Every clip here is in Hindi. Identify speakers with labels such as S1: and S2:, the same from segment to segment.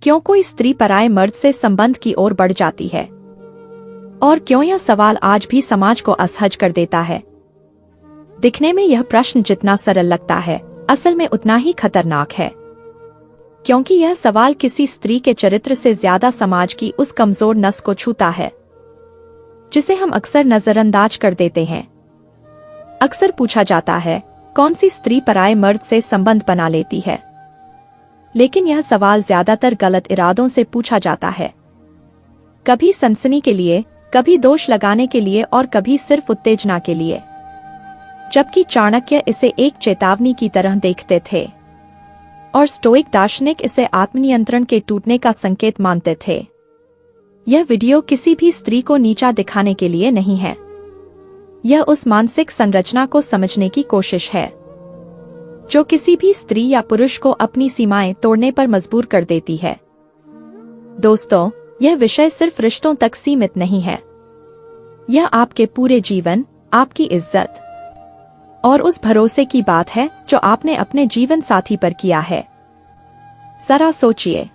S1: क्यों कोई स्त्री पराये मर्द से संबंध की ओर बढ़ जाती है? और क्यों यह सवाल आज भी समाज को असहज कर देता है? दिखने में यह प्रश्न जितना सरल लगता है, असल में उतना ही खतरनाक है, क्योंकि यह सवाल किसी स्त्री के चरित्र से ज्यादा समाज की उस कमजोर नस को छूता है जिसे हम अक्सर नजरअंदाज कर देते हैं। अक्सर पूछा जाता है, कौन सी स्त्री पराये मर्द से संबंध बना लेती है? लेकिन यह सवाल ज्यादातर गलत इरादों से पूछा जाता है, कभी सनसनी के लिए, कभी दोष लगाने के लिए और कभी सिर्फ उत्तेजना के लिए, जबकि चाणक्य इसे एक चेतावनी की तरह देखते थे और स्टोइक दार्शनिक इसे आत्मनियंत्रण के टूटने का संकेत मानते थे। यह वीडियो किसी भी स्त्री को नीचा दिखाने के लिए नहीं है, यह उस मानसिक संरचना को समझने की कोशिश है जो किसी भी स्त्री या पुरुष को अपनी सीमाएं तोड़ने पर मजबूर कर देती है। दोस्तों, यह विषय सिर्फ रिश्तों तक सीमित नहीं है, यह आपके पूरे जीवन, आपकी इज्जत और उस भरोसे की बात है जो आपने अपने जीवन साथी पर किया है। जरा सोचिए,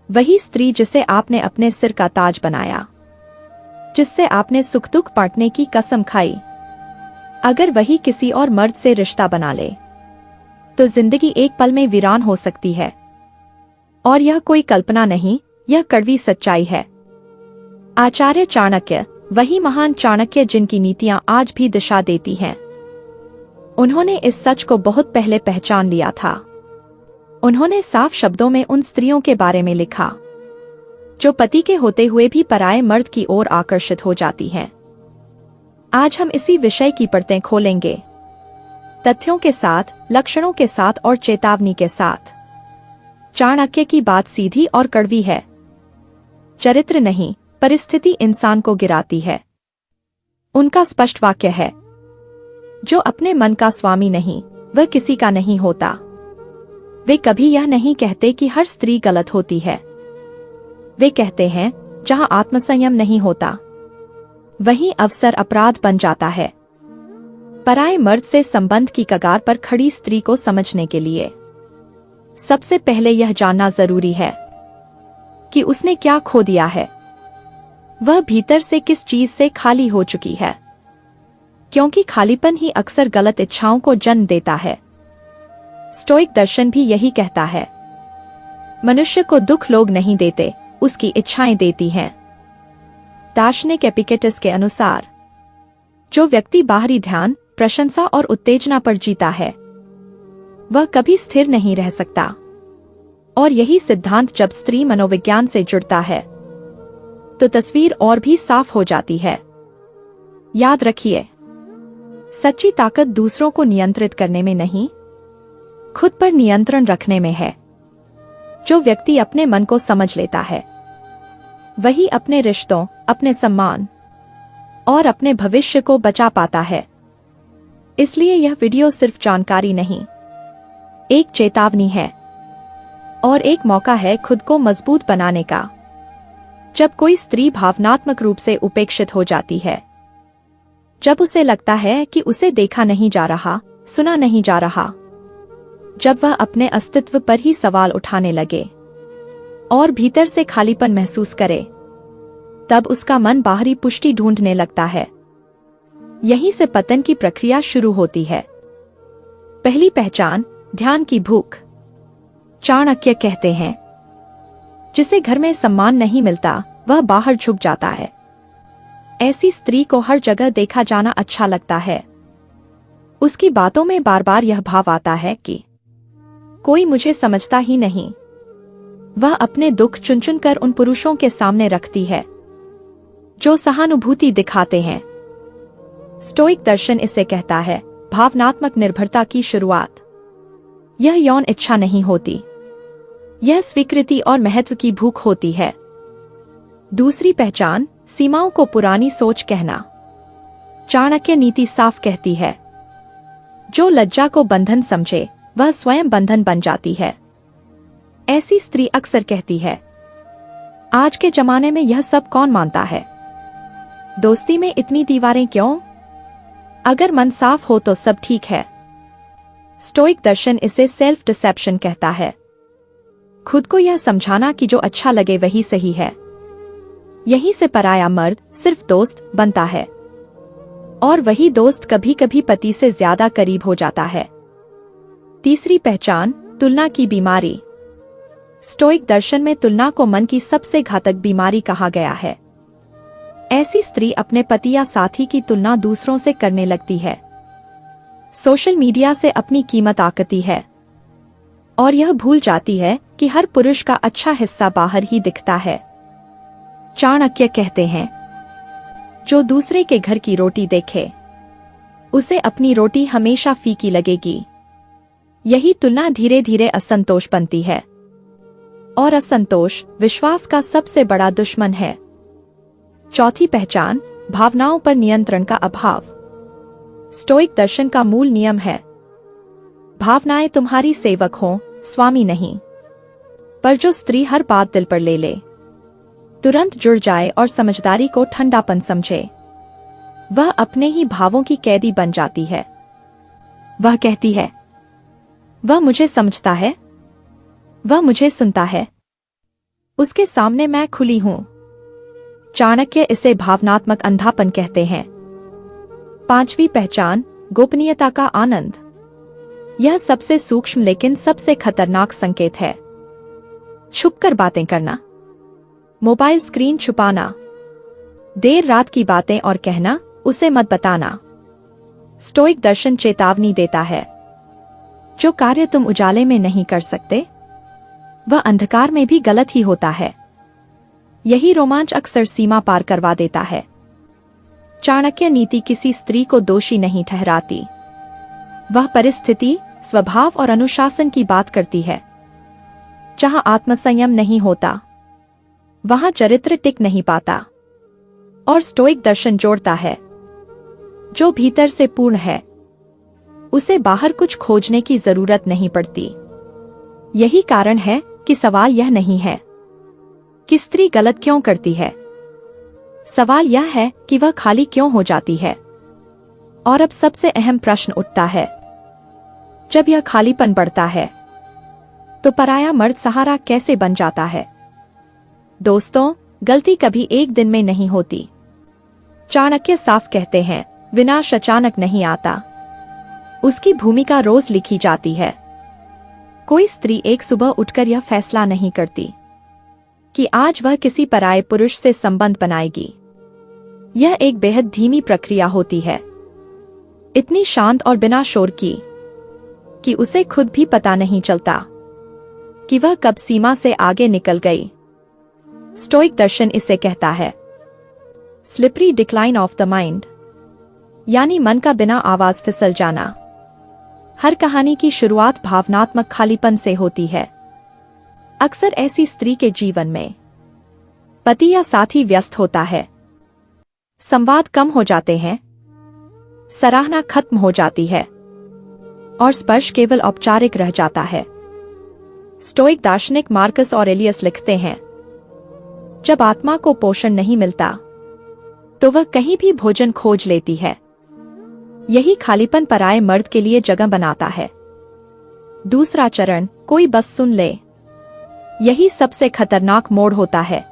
S1: वही स्त्री जिसे आपने अपने सिर का ताज बनाया, जिससे आपने सुख दुख बांटने की कसम खाई, अगर वही किसी और मर्द से रिश्ता बना ले तो जिंदगी एक पल में वीरान हो सकती है। और यह कोई कल्पना नहीं, यह कड़वी सच्चाई है। आचार्य चाणक्य, वही महान चाणक्य जिनकी नीतियां आज भी दिशा देती हैं, उन्होंने इस सच को बहुत पहले पहचान लिया था। उन्होंने साफ शब्दों में उन स्त्रियों के बारे में लिखा जो पति के होते हुए भी पराये मर्द की ओर आकर्षित हो जाती हैं। आज हम इसी विषय की परतें खोलेंगे, तथ्यों के साथ, लक्षणों के साथ और चेतावनी के साथ। चाणक्य की बात सीधी और कड़वी है। चरित्र नहीं, परिस्थिति इंसान को गिराती है। उनका स्पष्ट वाक्य है, जो अपने मन का स्वामी नहीं, वह किसी का नहीं होता। वे कभी यह नहीं कहते कि हर स्त्री गलत होती है। वे कहते हैं, जहां आत्मसंयम नहीं होता, वहीं अवसर अपराध बन जाता है। पराये मर्द से संबंध की कगार पर खड़ी स्त्री को समझने के लिए सबसे पहले यह जानना जरूरी है कि उसने क्या खो दिया है। वह भीतर से किस चीज से खाली हो चुकी है, क्योंकि खालीपन ही अक्सर गलत इच्छाओं को जन्म देता है। स्टोइक दर्शन भी यही कहता है, मनुष्य को दुख लोग नहीं देते, उसकी इच्छाएं देती हैं। दार्शनिक एपिक्टेटस के अनुसार, जो व्यक्ति बाहरी ध्यान, प्रशंसा और उत्तेजना पर जीता है, वह कभी स्थिर नहीं रह सकता। और यही सिद्धांत जब स्त्री मनोविज्ञान से जुड़ता है तो तस्वीर और भी साफ हो जाती है। याद रखिए, सच्ची ताकत दूसरों को नियंत्रित करने में नहीं, खुद पर नियंत्रण रखने में है। जो व्यक्ति अपने मन को समझ लेता है, वही अपने रिश्तों, अपने सम्मान और अपने भविष्य को बचा पाता है। इसलिए यह वीडियो सिर्फ जानकारी नहीं, एक चेतावनी है और एक मौका है खुद को मजबूत बनाने का। जब कोई स्त्री भावनात्मक रूप से उपेक्षित हो जाती है, जब उसे लगता है कि उसे देखा नहीं जा रहा, सुना नहीं जा रहा, जब वह अपने अस्तित्व पर ही सवाल उठाने लगे और भीतर से खालीपन महसूस करे, तब उसका मन बाहरी पुष्टि ढूंढने लगता है। यहीं से पतन की प्रक्रिया शुरू होती है। पहली पहचान, ध्यान की भूख। चाणक्य कहते हैं, जिसे घर में सम्मान नहीं मिलता, वह बाहर झुक जाता है। ऐसी स्त्री को हर जगह देखा जाना अच्छा लगता है। उसकी बातों में बार बार यह भाव आता है कि कोई मुझे समझता ही नहीं। वह अपने दुख चुन चुन कर उन पुरुषों के सामने रखती है जो सहानुभूति दिखाते हैं। स्टोइक दर्शन इसे कहता है, भावनात्मक निर्भरता की शुरुआत। यह यौन इच्छा नहीं होती, यह स्वीकृति और महत्व की भूख होती है। दूसरी पहचान, सीमाओं को पुरानी सोच कहना। चाणक्य नीति साफ कहती है, जो लज्जा को बंधन समझे, वह स्वयं बंधन बन जाती है। ऐसी स्त्री अक्सर कहती है, आज के जमाने में यह सब कौन मानता है? दोस्ती में इतनी दीवारें क्यों? अगर मन साफ हो तो सब ठीक है। स्टोइक दर्शन इसे सेल्फ डिसेप्शन कहता है। खुद को यह समझाना कि जो अच्छा लगे वही सही है। यहीं से पराया मर्द सिर्फ दोस्त बनता है, और वही दोस्त कभी कभी पति से ज्यादा करीब हो जाता है। तीसरी पहचान, तुलना की बीमारी। स्टोइक दर्शन में तुलना को मन की सबसे घातक बीमारी कहा गया है। ऐसी स्त्री अपने पति या साथी की तुलना दूसरों से करने लगती है, सोशल मीडिया से अपनी कीमत आंकती है, और यह भूल जाती है कि हर पुरुष का अच्छा हिस्सा बाहर ही दिखता है। चाणक्य कहते हैं, जो दूसरे के घर की रोटी देखे उसे अपनी रोटी हमेशा फीकी लगेगी। यही तुलना धीरे धीरे असंतोष बनती है, और असंतोष विश्वास का सबसे बड़ा दुश्मन है। चौथी पहचान, भावनाओं पर नियंत्रण का अभाव। स्टोइक दर्शन का मूल नियम है, भावनाएं तुम्हारी सेवक हों, स्वामी नहीं। पर जो स्त्री हर बात दिल पर ले ले, तुरंत जुड़ जाए और समझदारी को ठंडापन समझे, वह अपने ही भावों की कैदी बन जाती है। वह कहती है, वह मुझे समझता है, वह मुझे सुनता है, उसके सामने मैं खुली हूं। चाणक्य इसे भावनात्मक अंधापन कहते हैं। पांचवी पहचान, गोपनीयता का आनंद। यह सबसे सूक्ष्म लेकिन सबसे खतरनाक संकेत है। छुपकर बातें करना, मोबाइल स्क्रीन छुपाना, देर रात की बातें और कहना उसे मत बताना। स्टोइक दर्शन चेतावनी देता है, जो कार्य तुम उजाले में नहीं कर सकते वह अंधकार में भी गलत ही होता है। यही रोमांच अक्सर सीमा पार करवा देता है। चाणक्य नीति किसी स्त्री को दोषी नहीं ठहराती, वह परिस्थिति, स्वभाव और अनुशासन की बात करती है। जहां आत्मसंयम नहीं होता वहां चरित्र टिक नहीं पाता। और स्टोइक दर्शन जोड़ता है, जो भीतर से पूर्ण है उसे बाहर कुछ खोजने की जरूरत नहीं पड़ती। यही कारण है कि सवाल यह नहीं है कि स्त्री गलत क्यों करती है, सवाल यह है कि वह खाली क्यों हो जाती है। और अब सबसे अहम प्रश्न उठता है, जब यह खालीपन बढ़ता है तो पराया मर्द सहारा कैसे बन जाता है। दोस्तों, गलती कभी एक दिन में नहीं होती। चाणक्य साफ कहते हैं, विनाश अचानक नहीं आता, उसकी भूमिका रोज लिखी जाती है। कोई स्त्री एक सुबह उठकर यह फैसला नहीं करती कि आज वह किसी पराये पुरुष से संबंध बनाएगी। यह एक बेहद धीमी प्रक्रिया होती है, इतनी शांत और बिना शोर की कि उसे खुद भी पता नहीं चलता कि वह कब सीमा से आगे निकल गई। स्टोइक दर्शन इसे कहता है, slippery decline of the mind, यानी मन का बिना आवाज फिसल जाना। हर कहानी की शुरुआत भावनात्मक खालीपन से होती है। अक्सर ऐसी स्त्री के जीवन में पति या साथी व्यस्त होता है, संवाद कम हो जाते हैं, सराहना खत्म हो जाती है और स्पर्श केवल औपचारिक रह जाता है। स्टोइक दार्शनिक मार्कस ऑरेलियस लिखते हैं, जब आत्मा को पोषण नहीं मिलता तो वह कहीं भी भोजन खोज लेती है। यही खालीपन पराये मर्द के लिए जगह बनाता है। दूसरा चरण, कोई बस सुन ले। यही सबसे खतरनाक मोड़ होता है।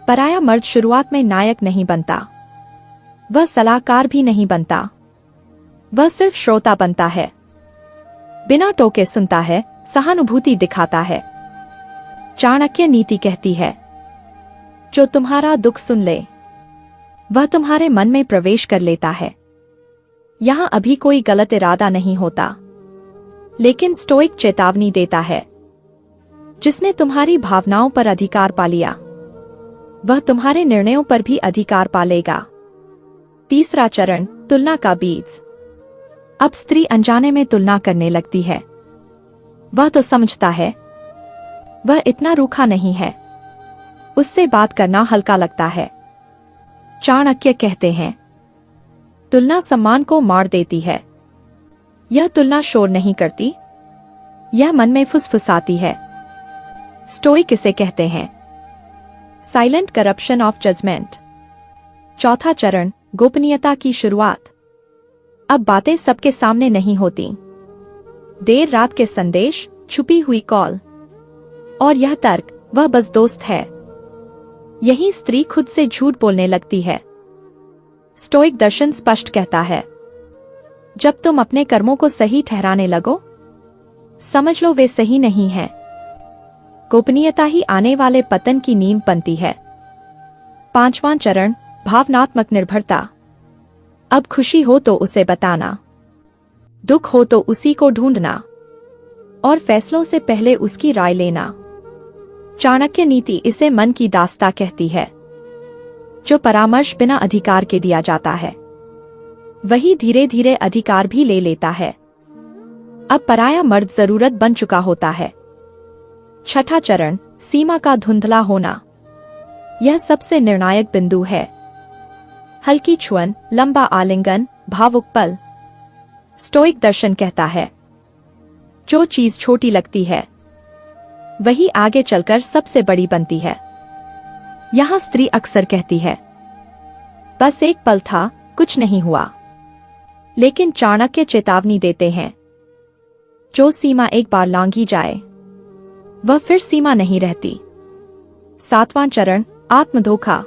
S1: पराया मर्द शुरुआत में नायक नहीं बनता, वह सलाहकार भी नहीं बनता, वह सिर्फ श्रोता बनता है। बिना टोके सुनता है, सहानुभूति दिखाता है। चाणक्य नीति कहती है, जो तुम्हारा दुख सुन ले वह तुम्हारे मन में प्रवेश कर लेता है। यहां अभी कोई गलत इरादा नहीं होता, लेकिन स्टोइक चेतावनी देता है, जिसने तुम्हारी भावनाओं पर अधिकार पा लिया वह तुम्हारे निर्णयों पर भी अधिकार पा लेगा। तीसरा चरण, तुलना का बीज। अब स्त्री अनजाने में तुलना करने लगती है। वह तो समझता है, वह इतना रूखा नहीं है, उससे बात करना हल्का लगता है। चाणक्य कहते हैं, तुलना सम्मान को मार देती है। यह तुलना शोर नहीं करती, यह मन में फुसफुसाती है। स्टोइक इसे कहते हैं, साइलेंट करप्शन ऑफ जजमेंट। चौथा चरण, गोपनीयता की शुरुआत। अब बातें सबके सामने नहीं होती। देर रात के संदेश, छुपी हुई कॉल, और यह तर्क वह बस दोस्त है। यही स्त्री खुद से झूठ बोलने लगती है। स्टोइक दर्शन स्पष्ट कहता है, जब तुम अपने कर्मों को सही ठहराने लगो, समझ लो वे सही नहीं हैं। गोपनीयता ही आने वाले पतन की नींव बनती है। 5वां चरण, भावनात्मक निर्भरता। अब खुशी हो तो उसे बताना, दुख हो तो उसी को ढूंढना और फैसलों से पहले उसकी राय लेना। चाणक्य नीति इसे मन की दास्ता कहती है। जो परामर्श बिना अधिकार के दिया जाता है, वही धीरे धीरे अधिकार भी ले लेता है। अब पराया मर्द जरूरत बन चुका होता है। 6ठा चरण, सीमा का धुंधला होना। यह सबसे निर्णायक बिंदु है। हल्की छुअन, लंबा आलिंगन, भावुक पल। स्टोइक दर्शन कहता है, जो चीज छोटी लगती है वही आगे चलकर सबसे बड़ी बनती है। यहां स्त्री अक्सर कहती है, बस एक पल था, कुछ नहीं हुआ। लेकिन चाणक्य चेतावनी देते हैं, जो सीमा एक बार लांघी जाए वह फिर सीमा नहीं रहती। 7वां चरण, आत्मधोखा।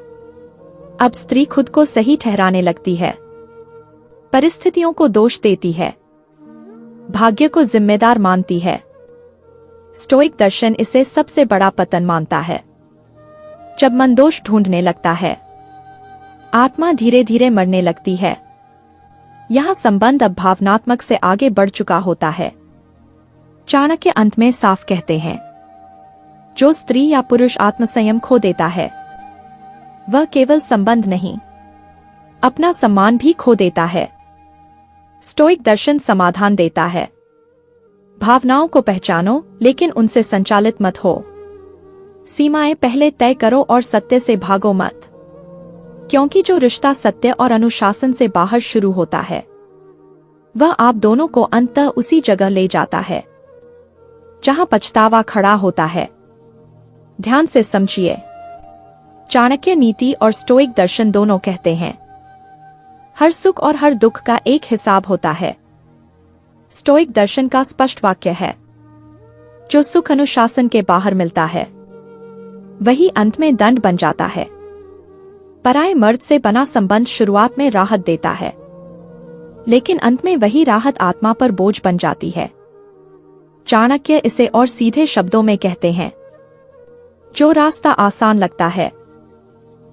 S1: अब स्त्री खुद को सही ठहराने लगती है, परिस्थितियों को दोष देती है, भाग्य को जिम्मेदार मानती है। स्टोइक दर्शन इसे सबसे बड़ा पतन मानता है। जब मन दोष ढूंढने लगता है, आत्मा धीरे धीरे मरने लगती है। यह संबंध अब भावनात्मक से आगे बढ़ चुका होता है। चाणक्य अंत में साफ कहते हैं, जो स्त्री या पुरुष आत्मसंयम खो देता है, वह केवल संबंध नहीं, अपना सम्मान भी खो देता है। स्टोइक दर्शन समाधान देता है, भावनाओं को पहचानो लेकिन उनसे संचालित मत हो। सीमाएं पहले तय करो और सत्य से भागो मत, क्योंकि जो रिश्ता सत्य और अनुशासन से बाहर शुरू होता है, वह आप दोनों को अंततः उसी जगह ले जाता है जहां पछतावा खड़ा होता है। ध्यान से समझिए, चाणक्य नीति और स्टोइक दर्शन दोनों कहते हैं, हर सुख और हर दुख का एक हिसाब होता है। स्टोइक दर्शन का स्पष्ट वाक्य है, जो सुख अनुशासन के बाहर मिलता है, वही अंत में दंड बन जाता है। पराये मर्द से बना संबंध शुरुआत में राहत देता है, लेकिन अंत में वही राहत आत्मा पर बोझ बन जाती है। चाणक्य इसे और सीधे शब्दों में कहते हैं, जो रास्ता आसान लगता है,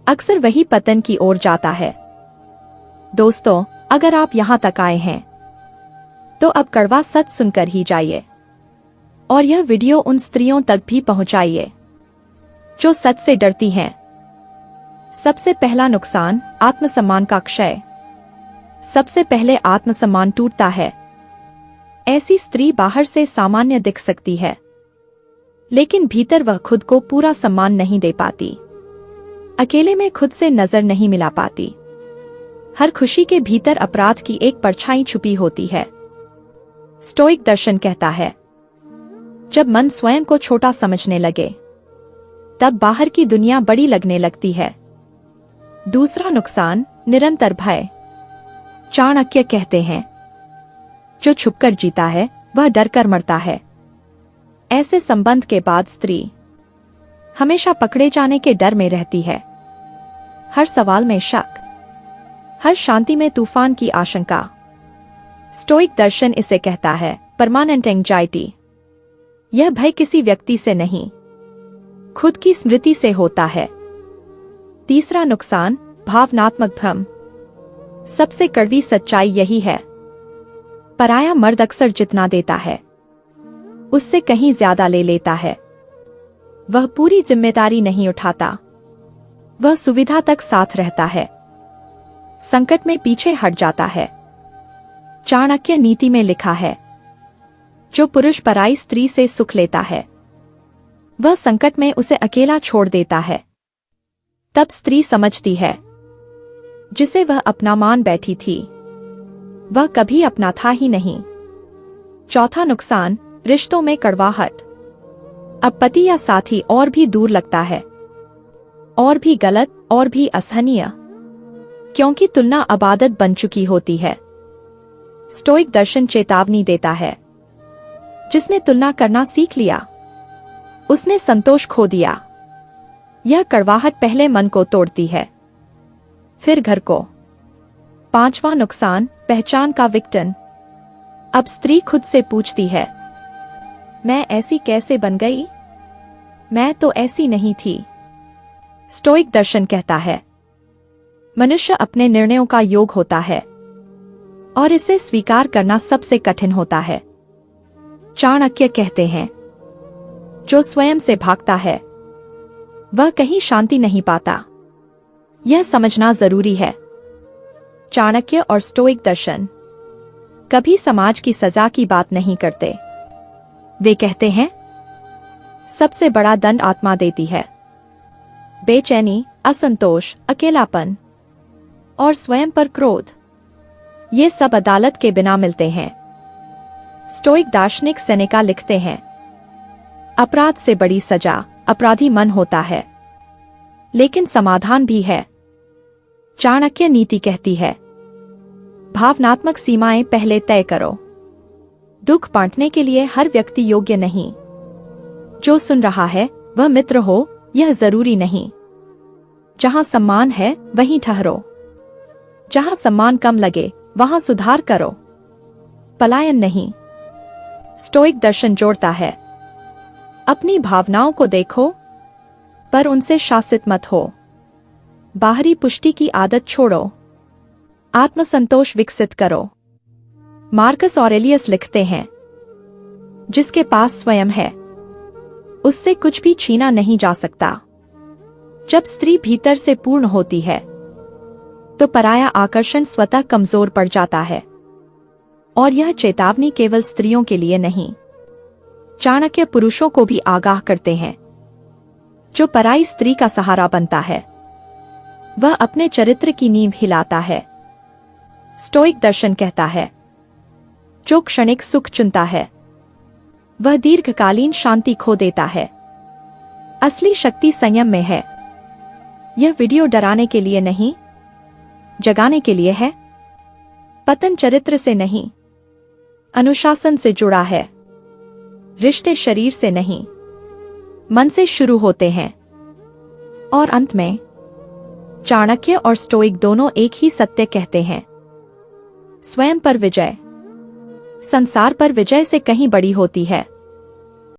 S1: अक्सर वही पतन की ओर जाता है। दोस्तों, अगर आप यहां तक आए हैं, तो अब कड़वा सच सुनकर ही जाइए और यह वीडियो उन स्त्रियों तक भी पहुंचाइए जो सच से डरती हैं। सबसे पहला नुकसान, आत्मसम्मान का क्षय। सबसे पहले आत्मसम्मान टूटता है। ऐसी स्त्री बाहर से सामान्य दिख सकती है, लेकिन भीतर वह खुद को पूरा सम्मान नहीं दे पाती। अकेले में खुद से नजर नहीं मिला पाती। हर खुशी के भीतर अपराध की एक परछाई छुपी होती है। स्टोइक दर्शन कहता है, जब मन स्वयं को छोटा समझने लगे, तब बाहर की दुनिया बड़ी लगने लगती है। दूसरा नुकसान, निरंतर भय। चाणक्य कहते हैं, जो छुपकर जीता है वह डरकर मरता है। ऐसे संबंध के बाद स्त्री हमेशा पकड़े जाने के डर में रहती है। हर सवाल में शक, हर शांति में तूफान की आशंका। स्टोइक दर्शन इसे कहता है, परमानेंट एंजाइटी। यह भय किसी व्यक्ति से नहीं, खुद की स्मृति से होता है। तीसरा नुकसान, भावनात्मक भ्रम। सबसे कड़वी सच्चाई यही है, पराया मर्द अक्सर जितना देता है, उससे कहीं ज्यादा ले लेता है। वह पूरी जिम्मेदारी नहीं उठाता, वह सुविधा तक साथ रहता है, संकट में पीछे हट जाता है। चाणक्य नीति में लिखा है, जो पुरुष पराई स्त्री से सुख लेता है, वह संकट में उसे अकेला छोड़ देता है। तब स्त्री समझती है, जिसे वह अपना मान बैठी थी, वह कभी अपना था ही नहीं। चौथा नुकसान, रिश्तों में कड़वाहट। अब पति या साथी और भी दूर लगता है, और भी गलत, और भी असहनीय, क्योंकि तुलना अब आदत बन चुकी होती है। स्टोइक दर्शन चेतावनी देता है, जिसने तुलना करना सीख लिया, उसने संतोष खो दिया। यह कड़वाहट पहले मन को तोड़ती है, फिर घर को। 5वां नुकसान, पहचान का विघटन। अब स्त्री खुद से पूछती है, मैं ऐसी कैसे बन गई? मैं तो ऐसी नहीं थी। स्टोइक दर्शन कहता है, मनुष्य अपने निर्णयों का योग होता है और इसे स्वीकार करना सबसे कठिन होता है। चाणक्य कहते हैं, जो स्वयं से भागता है वह कहीं शांति नहीं पाता। यह समझना जरूरी है। चाणक्य और स्टोइक दर्शन कभी समाज की सजा की बात नहीं करते। वे कहते हैं, सबसे बड़ा दंड आत्मा देती है। बेचैनी, असंतोष, अकेलापन और स्वयं पर क्रोध, ये सब अदालत के बिना मिलते हैं। स्टोइक दार्शनिक सेनेका लिखते हैं, अपराध से बड़ी सजा अपराधी मन होता है, लेकिन समाधान भी है। चाणक्य नीति कहती है, भावनात्मक सीमाएं पहले तय करो। दुख बांटने के लिए हर व्यक्ति योग्य नहीं। जो सुन रहा है वह मित्र हो, यह जरूरी नहीं। जहां सम्मान है वहीं ठहरो। जहां सम्मान कम लगे वहां सुधार करो, पलायन नहीं। स्टोइक दर्शन जोड़ता है, अपनी भावनाओं को देखो पर उनसे शासित मत हो। बाहरी पुष्टि की आदत छोड़ो, आत्मसंतोष विकसित करो। मार्कस ऑरेलियस लिखते हैं, जिसके पास स्वयं है उससे कुछ भी छीना नहीं जा सकता। जब स्त्री भीतर से पूर्ण होती है तो पराया आकर्षण स्वतः कमजोर पड़ जाता है। और यह चेतावनी केवल स्त्रियों के लिए नहीं, चाणक्य पुरुषों को भी आगाह करते हैं। जो पराई स्त्री का सहारा बनता है वह अपने चरित्र की नींव हिलाता है। स्टोइक दर्शन कहता है, जो क्षणिक सुख चुनता है वह दीर्घकालीन शांति खो देता है। असली शक्ति संयम में है। यह वीडियो डराने के लिए नहीं, जगाने के लिए है। पतन चरित्र से नहीं, अनुशासन से जुड़ा है। रिश्ते शरीर से नहीं, मन से शुरू होते हैं। और अंत में चाणक्य और स्टोइक दोनों एक ही सत्य कहते हैं, स्वयं पर विजय संसार पर विजय से कहीं बड़ी होती है।